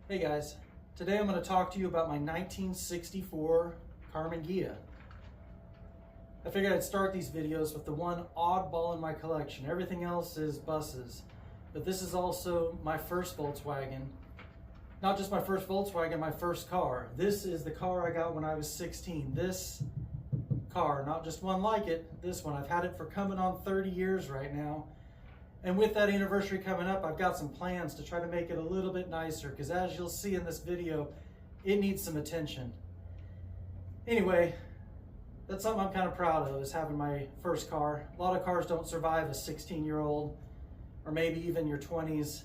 Hey guys, today I'm going to talk to you about my 1964 Karmann Ghia. I figured I'd start these videos with the one oddball in my collection. Everything else is buses, but this is also my first Volkswagen. Not just my first Volkswagen, my first car. This is the car I got when I was 16. This car, not just one like it, this one. I've had it for coming on 30 years right now. And with that anniversary coming up, I've got some plans to try to make it a little bit nicer, because as you'll see in this video, it needs some attention. Anyway, that's something I'm kind of proud of, is having my first car. A lot of cars don't survive a 16-year-old, or maybe even your 20s,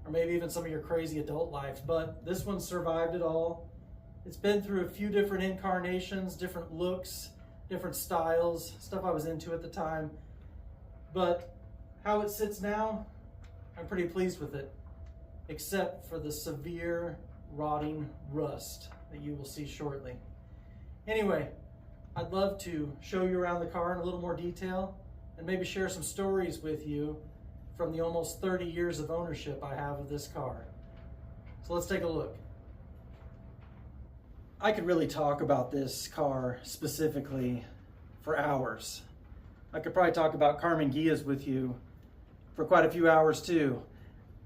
or maybe even some of your crazy adult lives, but this one survived it all. It's been through a few different incarnations, different looks, different styles, stuff I was into at the time, but how it sits now, I'm pretty pleased with it, except for the severe rotting rust that you will see shortly. Anyway, I'd love to show you around the car in a little more detail and maybe share some stories with you from the almost 30 years of ownership I have of this car. So let's take a look. I could really talk about this car specifically for hours. I could probably talk about Karmann Ghias with you for quite a few hours too.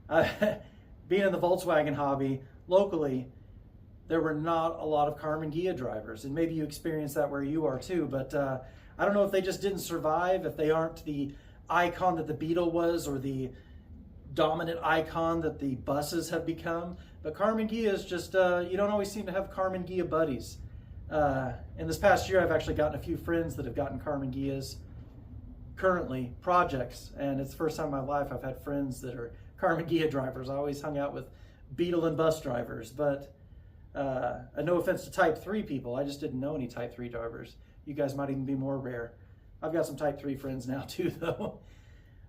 Being in the Volkswagen hobby locally, there were not a lot of Karmann Ghia drivers, and maybe you experience that where you are too, but I don't know if they just didn't survive, if they aren't the icon that the Beetle was, or the dominant icon that the buses have become. But Karmann Ghia is just, you don't always seem to have Karmann Ghia buddies. In this past year, I've actually gotten a few friends that have gotten Karmann Ghias currently, projects, and it's the first time in my life I've had friends that are Karmann Ghia drivers. I always hung out with Beetle and bus drivers, but no offense to Type 3 people, I just didn't know any Type 3 drivers. You guys might even be more rare. I've got some Type 3 friends now too though.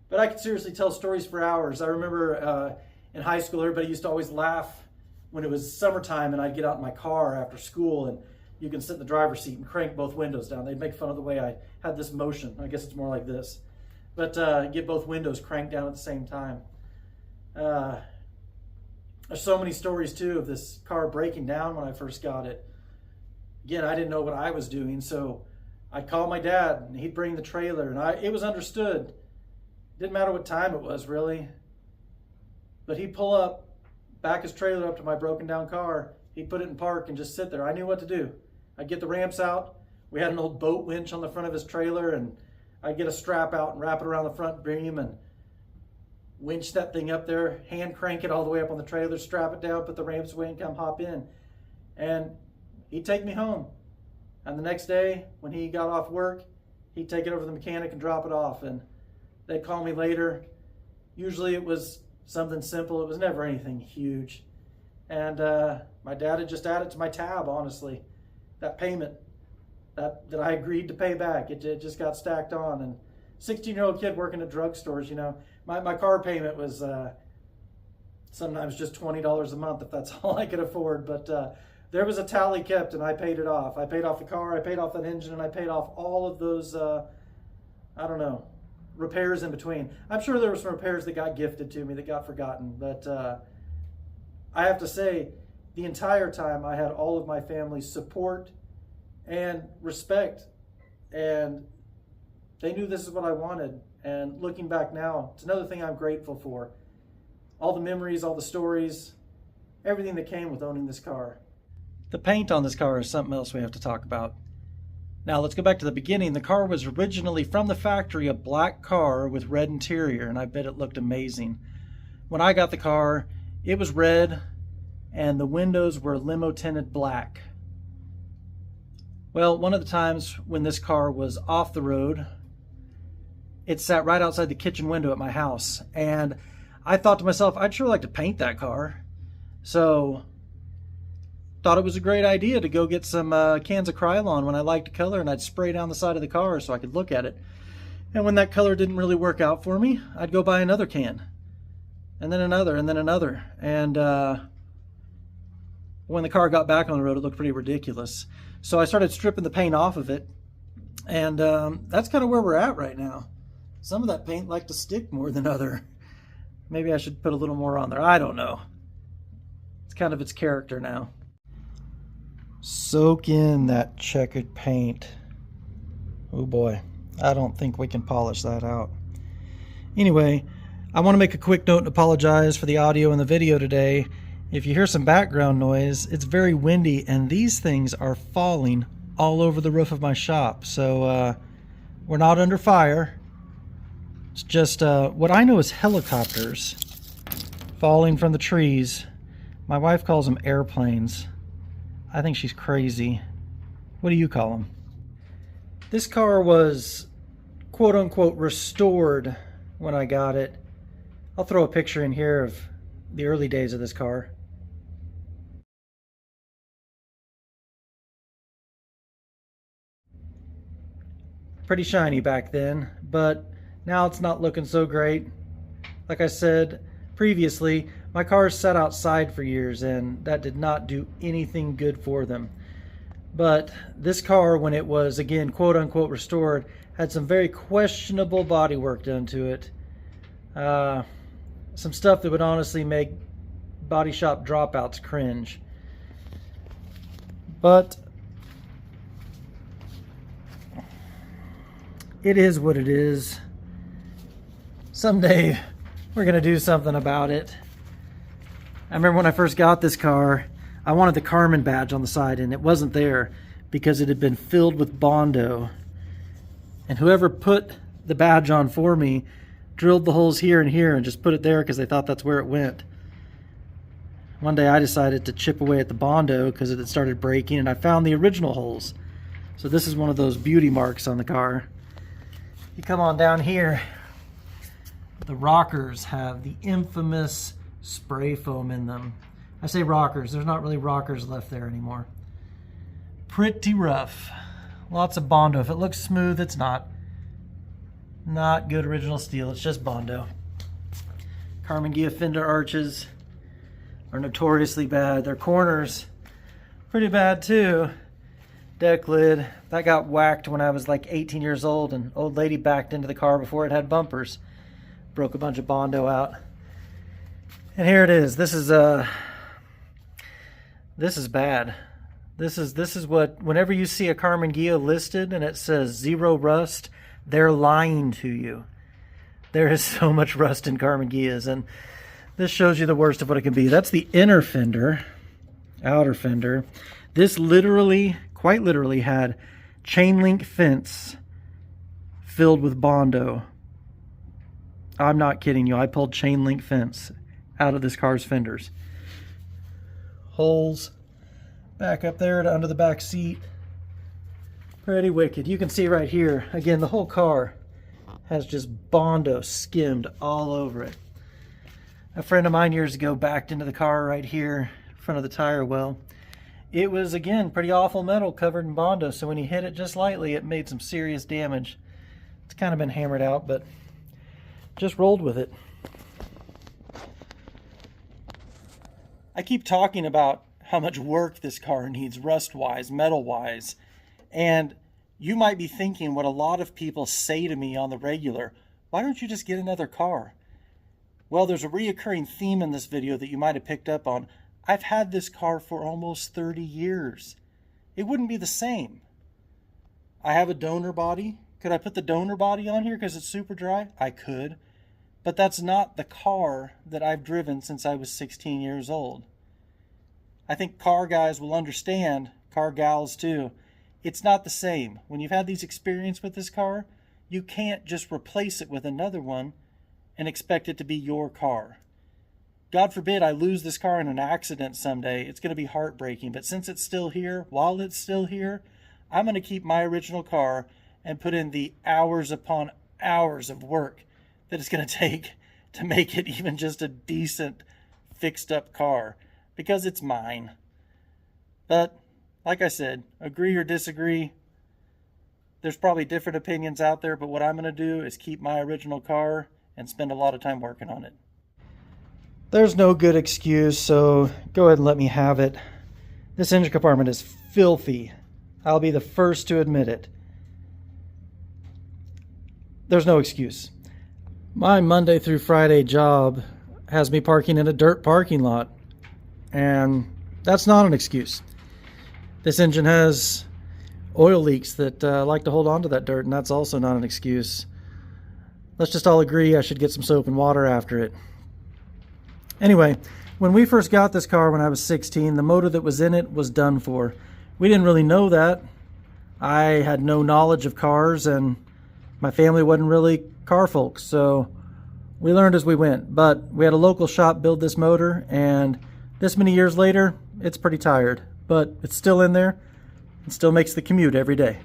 But I could seriously tell stories for hours. I remember in high school, everybody used to always laugh when it was summertime and I'd get out in my car after school, and you can sit in the driver's seat and crank both windows down. They'd make fun of the way I had this motion. I guess it's more like this. But get both windows cranked down at the same time. There's so many stories too of this car breaking down when I first got it. Again, I didn't know what I was doing, so I'd call my dad and he'd bring the trailer, and it was understood. Didn't matter what time it was really. But he'd pull up, back his trailer up to my broken down car. He'd put it in park and just sit there. I knew what to do. I'd get the ramps out. We had an old boat winch on the front of his trailer, and I'd get a strap out and wrap it around the front beam and winch that thing up there, hand crank it all the way up on the trailer, strap it down, put the ramps away, and come hop in. And he'd take me home. And the next day, when he got off work, he'd take it over to the mechanic and drop it off. And they'd call me later. Usually it was something simple. It was never anything huge. And my dad had just added to my tab, honestly. That payment that I agreed to pay back, it just got stacked on. And 16-year-old kid working at drugstores, you know, my car payment was sometimes just $20 a month, if that's all I could afford. But there was a tally kept, and I paid it off. I paid off the car, I paid off that engine, and I paid off all of those, I don't know, repairs in between. I'm sure there were some repairs that got gifted to me that got forgotten, but I have to say, the entire time I had all of my family's support and respect, and they knew this is what I wanted. And looking back now, it's another thing I'm grateful for. All the memories, all the stories, everything that came with owning this car. The paint on this car is something else we have to talk about. Now let's go back to the beginning. The car was originally from the factory a black car with red interior, and I bet it looked amazing. When I got the car, it was red, and the windows were limo tinted black. Well, one of the times when this car was off the road, it sat right outside the kitchen window at my house, and I thought to myself, I'd sure like to paint that car. So thought it was a great idea to go get some cans of Krylon when I liked a color, and I'd spray down the side of the car so I could look at it. And when that color didn't really work out for me, I'd go buy another can, and then another, and then another. And when the car got back on the road, it looked pretty ridiculous. So I started stripping the paint off of it, and that's kind of where we're at right now. Some of that paint liked to stick more than other. Maybe I should put a little more on there. I don't know. kind of its character now. Soak in that checkered paint. Oh boy, I don't think we can polish that out. Anyway, I want to make a quick note and apologize for the audio in the video today. If you hear some background noise, it's very windy and these things are falling all over the roof of my shop. So we're not under fire. It's just what I know is helicopters falling from the trees. My wife calls them airplanes. I think she's crazy. What do you call them? This car was quote unquote restored when I got it. I'll throw a picture in here of the early days of this car. Pretty shiny back then, but now it's not looking so great. Like I said previously, my cars sat outside for years and that did not do anything good for them. But this car, when it was again quote unquote restored, had some very questionable bodywork done to it. Some stuff that would honestly make body shop dropouts cringe. But it is what it is. Someday we're gonna do something about it. I remember when I first got this car, I wanted the Karmann badge on the side and it wasn't there because it had been filled with Bondo. And whoever put the badge on for me drilled the holes here and here and just put it there because they thought that's where it went. One day I decided to chip away at the Bondo because it had started breaking and I found the original holes. So this is one of those beauty marks on the car. You come on down here, the rockers have the infamous spray foam in them. I say rockers, there's not really rockers left there anymore. Pretty rough. Lots of Bondo. If it looks smooth, it's not. Not good original steel, it's just Bondo. Karmann Ghia fender arches are notoriously bad. Their corners, pretty bad too. Deck lid, that got whacked when I was like 18 years old. An old lady backed into the car before it had bumpers. Broke a bunch of Bondo out. And here it is. This is bad. This is what, whenever you see a Karmann Ghia listed and it says zero rust, they're lying to you. There is so much rust in Karmann Ghias, and this shows you the worst of what it can be. That's the inner fender, outer fender. This literally, quite literally, had chain link fence filled with Bondo. I'm not kidding you. I pulled chain link fence out of this car's fenders. Holes back up there to under the back seat. Pretty wicked. You can see right here, again, the whole car has just Bondo skimmed all over it. A friend of mine years ago backed into the car right here in front of the tire well. It was, again, pretty awful metal covered in Bondo, so when he hit it just lightly, it made some serious damage. It's kind of been hammered out, but just rolled with it. I keep talking about how much work this car needs, rust-wise, metal-wise, and you might be thinking what a lot of people say to me on the regular, why don't you just get another car? Well, there's a reoccurring theme in this video that you might have picked up on. I've had this car for almost 30 years. It wouldn't be the same. I have a donor body. Could I put the donor body on here because it's super dry? I could. But that's not the car that I've driven since I was 16 years old. I think car guys will understand, car gals too, it's not the same. When you've had these experiences with this car, you can't just replace it with another one and expect it to be your car. God forbid I lose this car in an accident someday. It's going to be heartbreaking. But since it's still here, while it's still here, I'm going to keep my original car and put in the hours upon hours of work that it's going to take to make it even just a decent fixed up car, because it's mine. But like I said, agree or disagree, there's probably different opinions out there, but what I'm going to do is keep my original car and spend a lot of time working on it. There's no good excuse, so go ahead and let me have it. This engine compartment is filthy. I'll be the first to admit it. There's no excuse. My Monday through Friday job has me parking in a dirt parking lot. and that's not an excuse. This engine has oil leaks that like to hold on to that dirt, and that's also not an excuse. Let's just all agree I should get some soap and water after it. Anyway, when we first got this car when I was 16, the motor that was in it was done for. We didn't really know that. I had no knowledge of cars, and my family wasn't really car folks, so we learned as we went. But we had a local shop build this motor, and this many years later, it's pretty tired, but it's still in there and still makes the commute every day.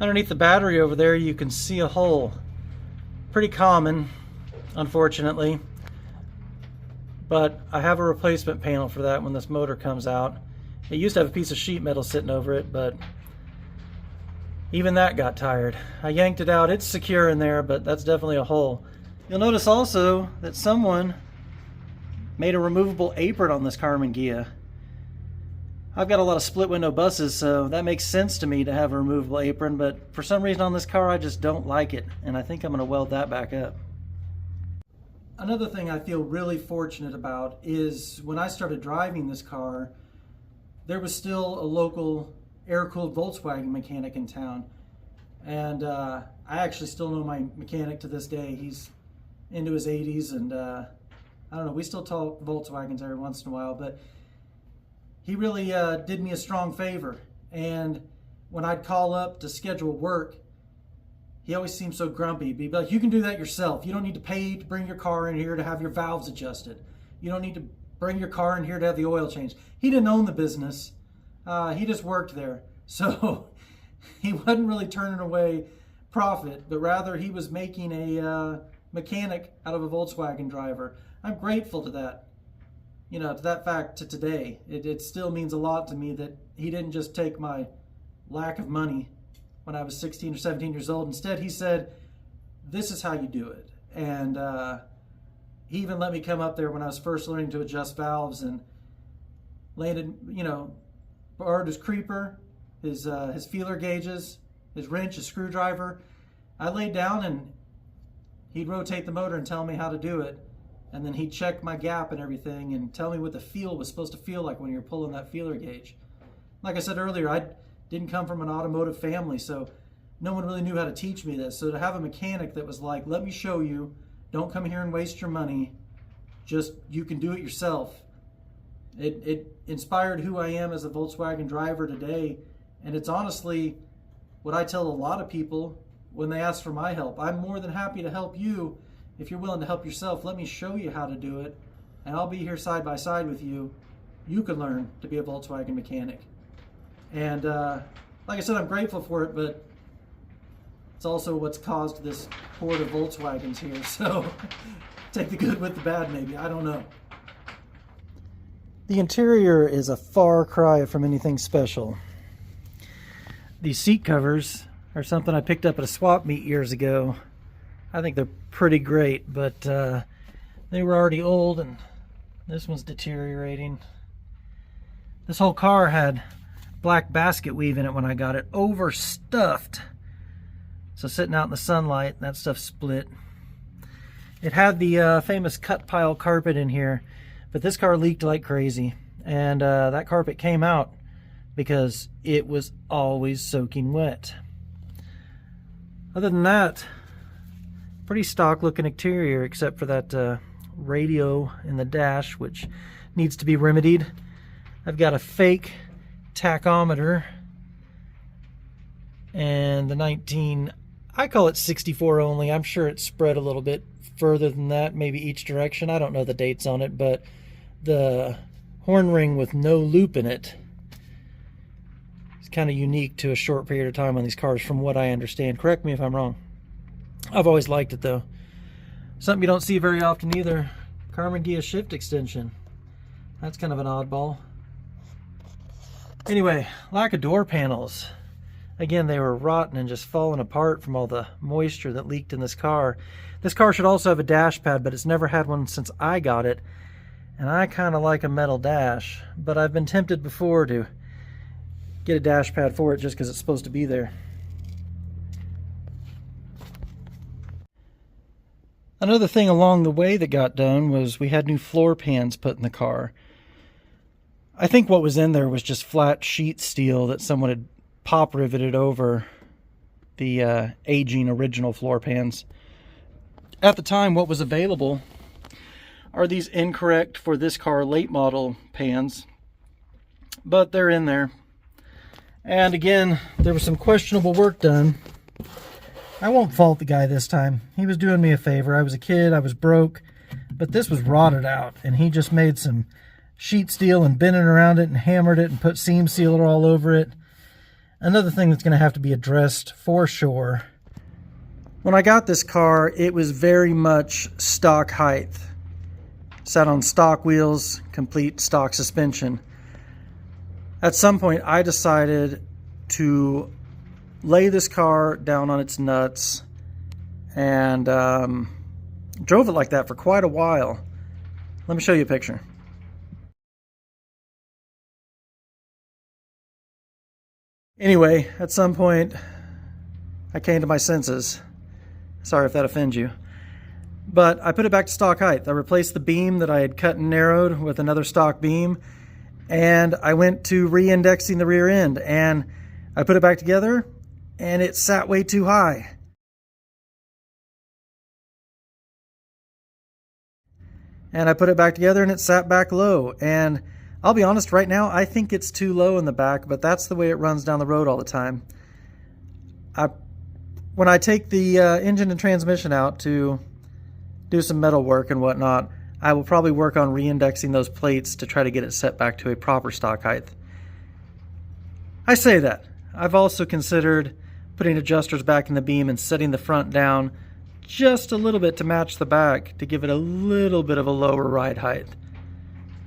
Underneath the battery over there, you can see a hole. Pretty common, unfortunately, but I have a replacement panel for that when this motor comes out. It used to have a piece of sheet metal sitting over it, but even that got tired. I yanked it out. It's secure in there, but that's definitely a hole. You'll notice also that someone made a removable apron on this Karmann Ghia. I've got a lot of split window buses, so that makes sense to me to have a removable apron, but for some reason on this car I just don't like it, and I think I'm going to weld that back up. Another thing I feel really fortunate about is when I started driving this car, there was still a local air-cooled Volkswagen mechanic in town, and I actually still know my mechanic to this day. He's into his 80s, and I don't know, we still talk Volkswagens every once in a while, but he really did me a strong favor. And when I'd call up to schedule work, he always seemed so grumpy. He'd be like, you can do that yourself. You don't need to pay to bring your car in here to have your valves adjusted. You don't need to bring your car in here to have the oil changed. He didn't own the business. He just worked there. So he wasn't really turning away profit, but rather he was making a mechanic out of a Volkswagen driver. I'm grateful to that. You know, to that fact to today. It still means a lot to me that he didn't just take my lack of money when I was 16 or 17 years old. Instead, he said, this is how you do it. And he even let me come up there when I was first learning to adjust valves, and landed, you know, borrowed his creeper, his feeler gauges, his wrench, his screwdriver. I laid down and he'd rotate the motor and tell me how to do it. And then he'd check my gap and everything and tell me what the feel was supposed to feel like when you're pulling that feeler gauge. Like I said earlier, I didn't come from an automotive family, so no one really knew how to teach me this. So to have a mechanic that was like, let me show you, don't come here and waste your money, just you can do it yourself. It inspired who I am as a Volkswagen driver today, and it's honestly what I tell a lot of people when they ask for my help. I'm more than happy to help you. If you're willing to help yourself, let me show you how to do it, and I'll be here side by side with you. You can learn to be a Volkswagen mechanic. And like I said, I'm grateful for it, but it's also what's caused this horde of Volkswagens here. So take the good with the bad, maybe. I don't know. The interior is a far cry from anything special. These seat covers are something I picked up at a swap meet years ago. I think they're pretty great, but they were already old, and this one's deteriorating. This whole car had black basket weave in it when I got it, overstuffed. So sitting out in the sunlight, that stuff split. It had the famous cut pile carpet in here, but this car leaked like crazy, and that carpet came out because it was always soaking wet. Other than that, pretty stock looking exterior, except for that radio in the dash, which needs to be remedied. I've got a fake tachometer, and the I call it 64 only. I'm sure it's spread a little bit further than that, maybe each direction. I don't know the dates on it, but the horn ring with no loop in it is kind of unique to a short period of time on these cars, from what I understand. Correct me if I'm wrong. I've always liked it though. Something you don't see very often either, Karmann Ghia shift extension. That's kind of an oddball. Anyway, lack of door panels. Again, they were rotten and just falling apart from all the moisture that leaked in this car. This car should also have a dash pad, but it's never had one since I got it. And I kind of like a metal dash, but I've been tempted before to get a dash pad for it just because it's supposed to be there. Another thing along the way that got done was we had new floor pans put in the car. I think what was in there was just flat sheet steel that someone had pop riveted over the aging original floor pans. At the time, what was available are these incorrect for this car late model pans, but they're in there. And again, there was some questionable work done. I won't fault the guy this time. He was doing me a favor. I was a kid, I was broke, but this was rotted out, and he just made some sheet steel and bent it around it and hammered it and put seam sealer all over it. Another thing that's going to have to be addressed for sure. When I got this car, it was very much stock height. Sat on stock wheels, complete stock suspension. At some point, I decided to lay this car down on its nuts and drove it like that for quite a while. Let me show you a picture. Anyway, at some point, I came to my senses. Sorry if that offends you. But I put it back to stock height. I replaced the beam that I had cut and narrowed with another stock beam, and I went to re-indexing the rear end, and I put it back together, and it sat way too high. And I put it back together, and it sat back low. And I'll be honest, right now, I think it's too low in the back, but that's the way it runs down the road all the time. When I take the engine and transmission out to do some metal work and whatnot, I will probably work on re-indexing those plates to try to get it set back to a proper stock height. I say that. I've also considered putting adjusters back in the beam and setting the front down just a little bit to match the back to give it a little bit of a lower ride height.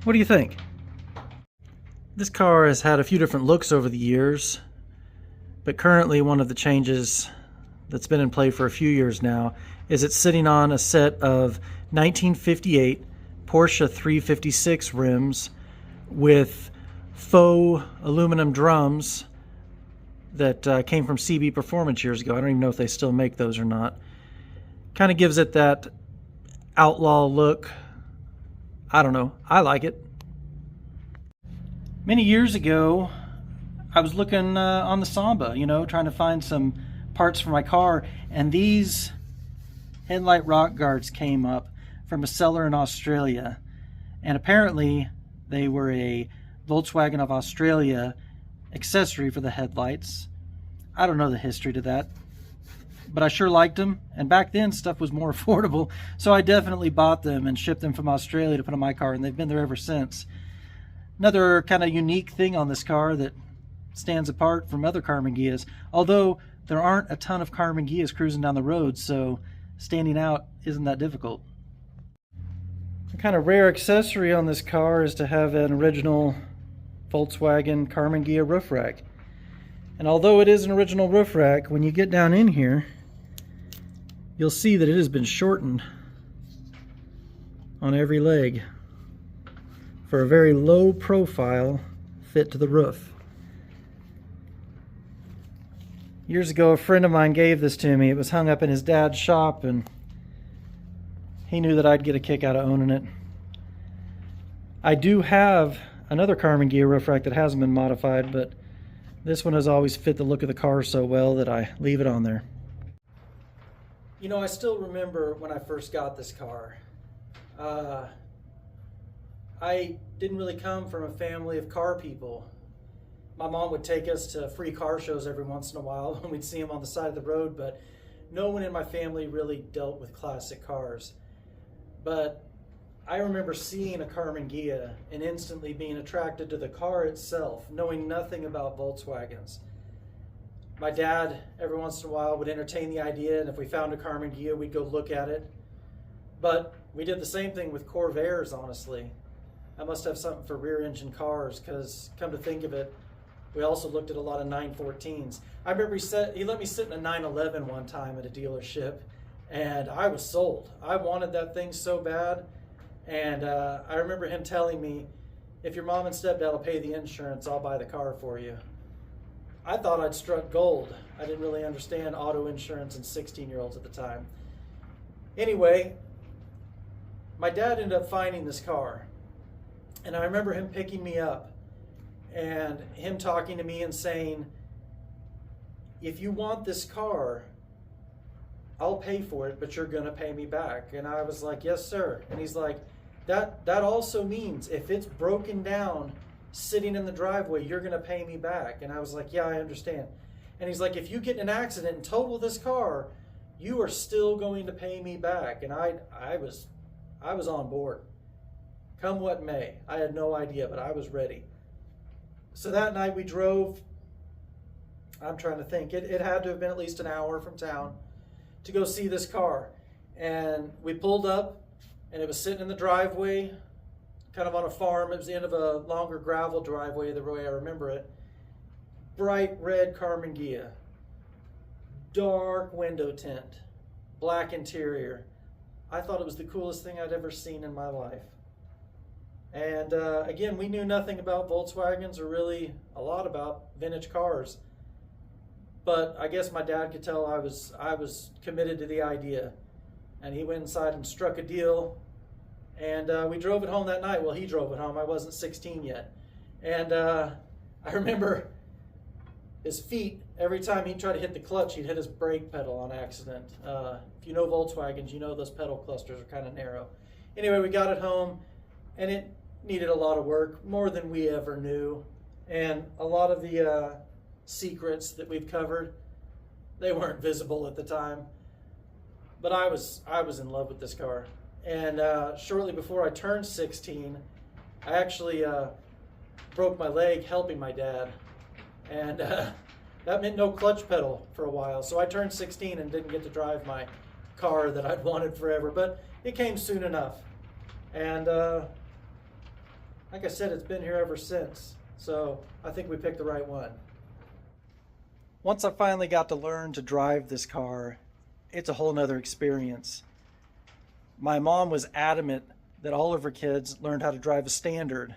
What do you think? This car has had a few different looks over the years, but currently one of the changes that's been in play for a few years now is it's sitting on a set of 1958 Porsche 356 rims with faux aluminum drums that came from CB Performance years ago. I don't even know if they still make those or not. Kind of gives it that outlaw look. I don't know. I like it. Many years ago, I was looking on the Samba, trying to find some parts for my car, and these headlight rock guards came up from a seller in Australia, and apparently they were a Volkswagen of Australia accessory for the headlights. I don't know the history to that, but I sure liked them, and back then stuff was more affordable, so I definitely bought them and shipped them from Australia to put on my car, and they've been there ever since. Another kind of unique thing on this car that stands apart from other Karmann Ghias, although there aren't a ton of Karmann Ghias cruising down the road, so standing out isn't that difficult. A kind of rare accessory on this car is to have an original Volkswagen Karmann Ghia roof rack. And although it is an original roof rack, when you get down in here, you'll see that it has been shortened on every leg for a very low profile fit to the roof. Years ago, a friend of mine gave this to me. It was hung up in his dad's shop, and he knew that I'd get a kick out of owning it. I do have another Karmann Ghia roof rack that hasn't been modified, but this one has always fit the look of the car so well that I leave it on there. I still remember when I first got this car. I didn't really come from a family of car people. My mom would take us to free car shows every once in a while when we'd see them on the side of the road, but no one in my family really dealt with classic cars. But I remember seeing a Karmann Ghia and instantly being attracted to the car itself, knowing nothing about Volkswagens. My dad, every once in a while, would entertain the idea, and if we found a Karmann Ghia, we'd go look at it. But we did the same thing with Corvairs, honestly. I must have something for rear engine cars, because come to think of it, we also looked at a lot of 914s. I remember he let me sit in a 911 one time at a dealership, and I was sold. I wanted that thing so bad, and I remember him telling me, if your mom and stepdad will pay the insurance, I'll buy the car for you. I thought I'd struck gold. I didn't really understand auto insurance and 16-year-olds at the time. Anyway, my dad ended up finding this car. And I remember him picking me up and him talking to me and saying, if you want this car, I'll pay for it, but you're gonna pay me back. And I was like, yes, sir. And he's like, that also means if it's broken down, sitting in the driveway, you're gonna pay me back. And I was like, yeah, I understand. And he's like, if you get in an accident and total this car, you are still going to pay me back. And I was on board. Come what may. I had no idea, but I was ready. So that night we drove, I'm trying to think, it had to have been at least an hour from town to go see this car. And we pulled up, and it was sitting in the driveway, kind of on a farm. It was the end of a longer gravel driveway, the way I remember it. Bright red Karmann Ghia. Dark window tint. Black interior. I thought it was the coolest thing I'd ever seen in my life. And again, we knew nothing about Volkswagens or really a lot about vintage cars. But I guess my dad could tell I was committed to the idea. And he went inside and struck a deal. And we drove it home that night. Well, he drove it home. I wasn't 16 yet. And I remember his feet, every time he'd try to hit the clutch, he'd hit his brake pedal on accident. If you know Volkswagens, you know those pedal clusters are kind of narrow. Anyway, we got it home, and it needed a lot of work, more than we ever knew. And a lot of the secrets that we've covered, they weren't visible at the time. But I was in love with this car. And shortly before I turned 16, I actually broke my leg helping my dad. And that meant no clutch pedal for a while. So I turned 16 and didn't get to drive my car that I'd wanted forever. But it came soon enough. And like I said, it's been here ever since. So I think we picked the right one. Once I finally got to learn to drive this car, it's a whole nother experience. My mom was adamant that all of her kids learned how to drive a standard.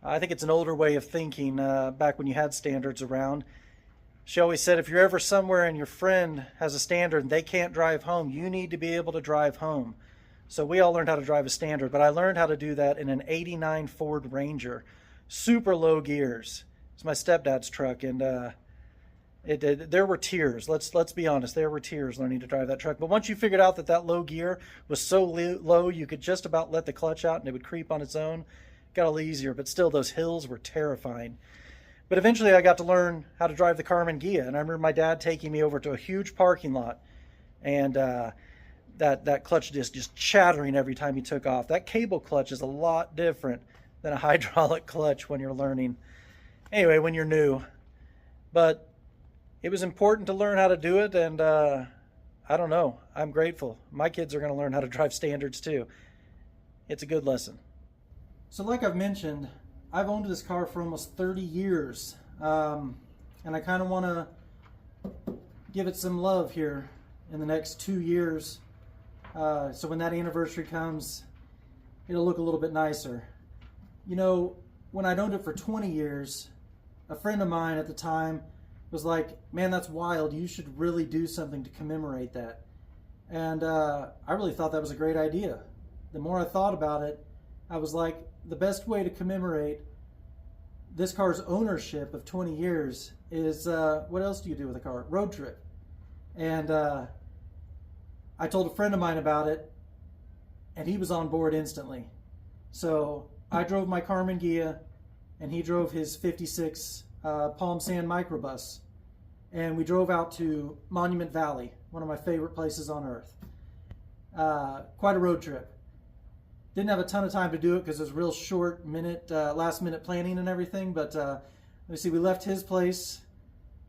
I think it's an older way of thinking, back when you had standards around. She always said, if you're ever somewhere and your friend has a standard and they can't drive home, you need to be able to drive home. So we all learned how to drive a standard, but I learned how to do that in an '89 Ford Ranger. Super low gears. It's my stepdad's truck, and there were tears. Let's be honest, there were tears learning to drive that truck. But once you figured out that low gear was so low you could just about let the clutch out and it would creep on its own, it got a little easier. But still, those hills were terrifying. But eventually I got to learn how to drive the Karmann Ghia, and I remember my dad taking me over to a huge parking lot, and that clutch disc just chattering every time he took off. That cable clutch is a lot different than a hydraulic clutch when you're learning. Anyway, when you're new. But it was important to learn how to do it, and I don't know. I'm grateful. My kids are going to learn how to drive standards too. It's a good lesson. So like I've mentioned, I've owned this car for almost 30 years, and I kind of want to give it some love here in the next 2 years. So when that anniversary comes, it'll look a little bit nicer. You know, when I'd owned it for 20 years, a friend of mine at the time was like, man, that's wild. You should really do something to commemorate that. And I really thought that was a great idea. The more I thought about it, I was like, the best way to commemorate this car's ownership of 20 years is, what else do you do with a car? Road trip. And I told a friend of mine about it, and he was on board instantly. So I drove my Karmann Ghia, and he drove his 56 Palm Sand microbus. And we drove out to Monument Valley, one of my favorite places on earth. Quite a road trip. Didn't have a ton of time to do it because it was real short minute, last minute planning and everything. But let me see, we left his place.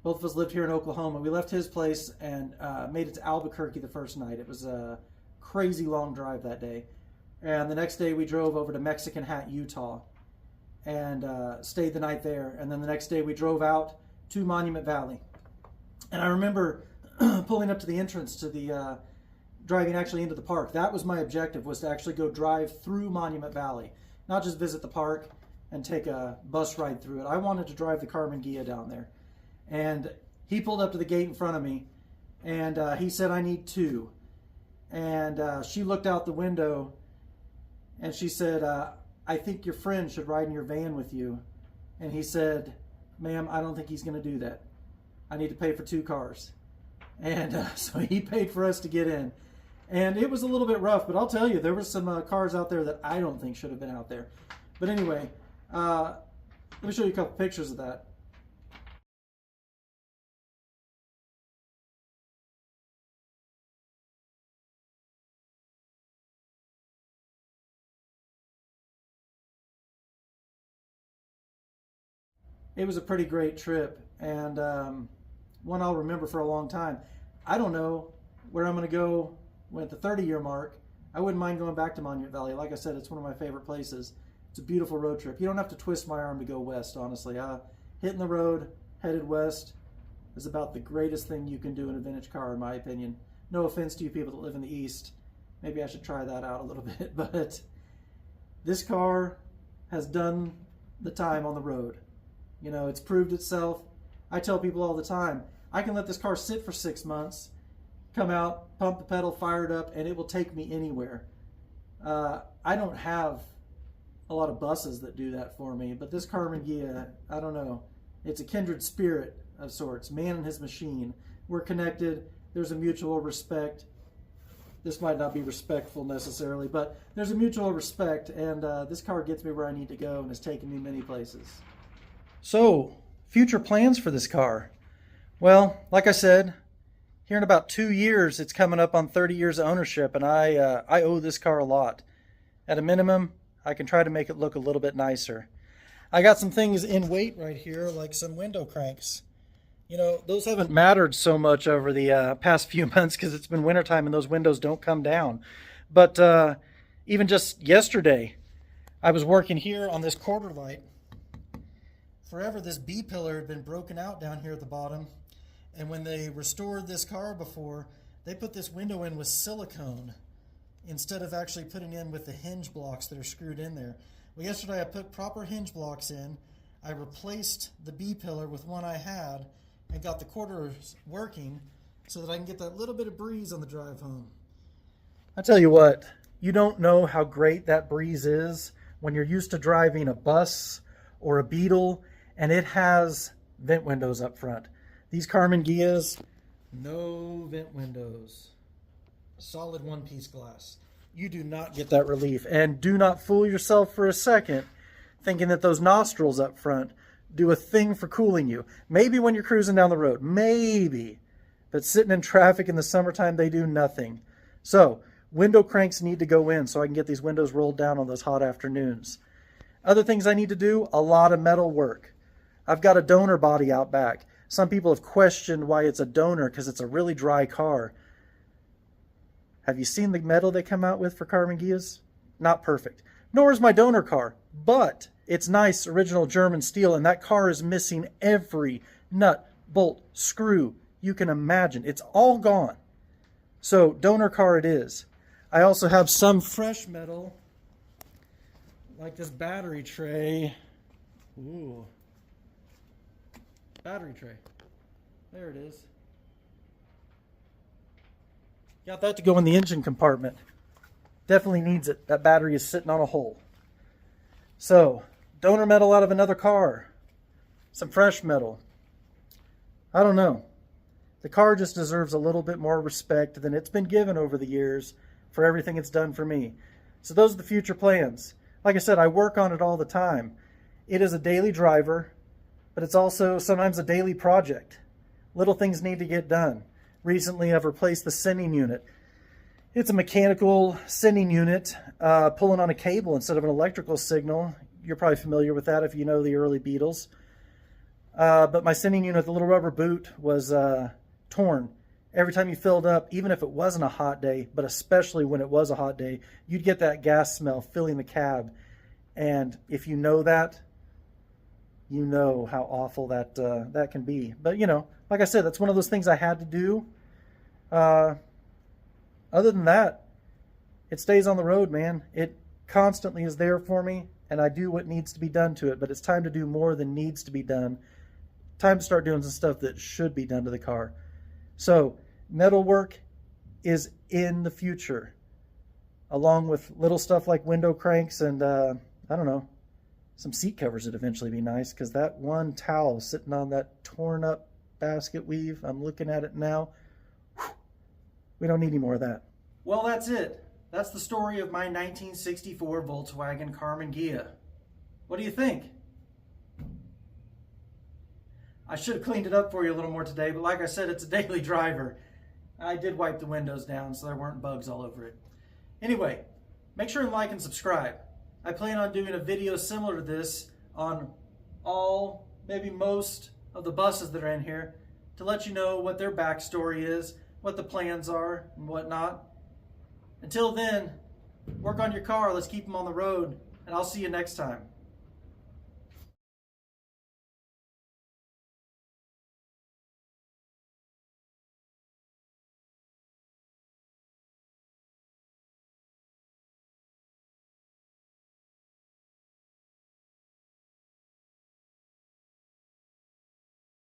Both of us lived here in Oklahoma. We left his place and made it to Albuquerque the first night. It was a crazy long drive that day. And the next day we drove over to Mexican Hat, Utah, and stayed the night there. And then the next day we drove out to Monument Valley. And I remember pulling up to the entrance to the driving actually into the park. That was my objective, was to actually go drive through Monument Valley, not just visit the park and take a bus ride through it. I wanted to drive the Karmann Ghia down there. And he pulled up to the gate in front of me, and he said, I need two. And she looked out the window, And she said, I think your friend should ride in your van with you. And he said, ma'am, I don't think he's going to do that. I need to pay for 2 cars. And so he paid for us to get in. And it was a little bit rough, but I'll tell you, there were some cars out there that I don't think should have been out there. But anyway, let me show you a couple pictures of that. It was a pretty great trip, and one I'll remember for a long time. I don't know where I'm going to go at the 30-year mark. I wouldn't mind going back to Monument Valley. Like I said, it's one of my favorite places. It's a beautiful road trip. You don't have to twist my arm to go west, honestly. Hitting the road, headed west, is about the greatest thing you can do in a vintage car, in my opinion. No offense to you people that live in the East. Maybe I should try that out a little bit, but this car has done the time on the road. You know, it's proved itself. I tell people all the time, I can let this car sit for 6 months, come out, pump the pedal, fire it up, and it will take me anywhere. I don't have a lot of buses that do that for me, but this Karmann Ghia, I don't know. It's a kindred spirit of sorts, man and his machine. We're connected. There's a mutual respect. This might not be respectful necessarily, but there's a mutual respect, and this car gets me where I need to go and has taken me many places. So, future plans for this car. Well, like I said, here in about 2 years, it's coming up on 30 years of ownership, and I owe this car a lot. At a minimum, I can try to make it look a little bit nicer. I got some things in weight right here, like some window cranks. You know, those haven't mattered so much over the past few months because it's been wintertime and those windows don't come down. But even just yesterday, I was working here on this quarter light. Forever, this B-pillar had been broken out down here at the bottom. And when they restored this car before, they put this window in with silicone instead of actually putting in with the hinge blocks that are screwed in there. Well, yesterday I put proper hinge blocks in. I replaced the B-pillar with one I had and got the quarters working so that I can get that little bit of breeze on the drive home. I tell you what, you don't know how great that breeze is when you're used to driving a bus or a Beetle and it has vent windows up front. These Karmann Ghias, no vent windows. Solid one-piece glass. You do not get that relief. And do not fool yourself for a second thinking that those nostrils up front do a thing for cooling you. Maybe when you're cruising down the road. Maybe. But sitting in traffic in the summertime, they do nothing. So, window cranks need to go in so I can get these windows rolled down on those hot afternoons. Other things I need to do, a lot of metal work. I've got a donor body out back. Some people have questioned why it's a donor because it's a really dry car. Have you seen the metal they come out with for Karmann Ghias? Not perfect. Nor is my donor car, but it's nice original German steel, and that car is missing every nut, bolt, screw you can imagine. It's all gone. So donor car it is. I also have some fresh metal, like this battery tray. Ooh. Battery tray. There it is. Got that to go in the engine compartment. Definitely needs it. That battery is sitting on a hole. So, donor metal out of another car. Some fresh metal. I don't know. The car just deserves a little bit more respect than it's been given over the years for everything it's done for me. So those are the future plans. Like I said, I work on it all the time. It is a daily driver, but it's also sometimes a daily project. Little things need to get done. Recently, I've replaced the sending unit. It's a mechanical sending unit, pulling on a cable instead of an electrical signal. You're probably familiar with that if you know the early Beetles. But my sending unit, the little rubber boot, was torn. Every time you filled up, even if it wasn't a hot day, but especially when it was a hot day, you'd get that gas smell filling the cab. And if you know that, you know how awful that that can be. But, you know, like I said, that's one of those things I had to do. Other than that, it stays on the road, man. It constantly is there for me, and I do what needs to be done to it. But it's time to do more than needs to be done. Time to start doing some stuff that should be done to the car. So, metal work is in the future. along with little stuff like window cranks and, I don't know, some seat covers would eventually be nice, because that one towel sitting on that torn up basket weave, I'm looking at it now, whew, we don't need any more of that. Well, that's it. That's the story of my 1964 Volkswagen Karmann Ghia. What do you think? I should have cleaned it up for you a little more today, but like I said, it's a daily driver. I did wipe the windows down so there weren't bugs all over it. Anyway, make sure and like and subscribe. I plan on doing a video similar to this on all, maybe most of the buses that are in here, to let you know what their backstory is, what the plans are, and whatnot. Until then, work on your car, let's keep them on the road, and I'll see you next time.